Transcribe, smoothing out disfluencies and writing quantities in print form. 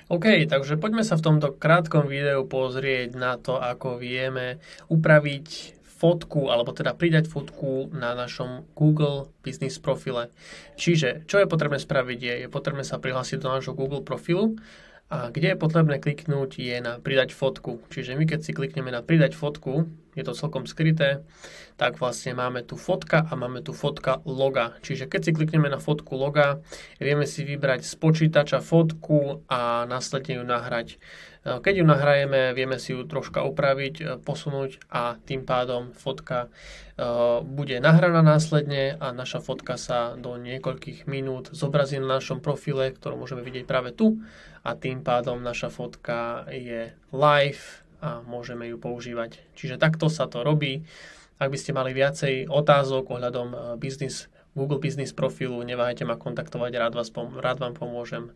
OK, takže poďme sa v tomto krátkom videu pozrieť na to, ako vieme upraviť fotku, alebo teda pridať fotku na našom Google Business profile. Čiže, čo je potrebné spraviť je potrebné sa prihlásiť do nášho Google profilu a kde je potrebné kliknúť je na pridať fotku. Čiže my keď si klikneme na pridať fotku, je to celkom skryté, tak vlastne máme tu fotka a máme tu fotka loga. Čiže keď si klikneme na fotku loga, vieme si vybrať z počítača fotku a následne ju nahrať. Keď ju nahrajeme, vieme si ju troška upraviť, posunúť a tým pádom fotka bude nahraná následne a naša fotka sa do niekoľkých minút zobrazí na našom profile, ktorú môžeme vidieť práve tu a tým pádom naša fotka je live a môžeme ju používať. Čiže takto sa to robí. Ak by ste mali viacej otázok ohľadom Google Business profilu, neváhajte ma kontaktovať, rád vám pomôžem.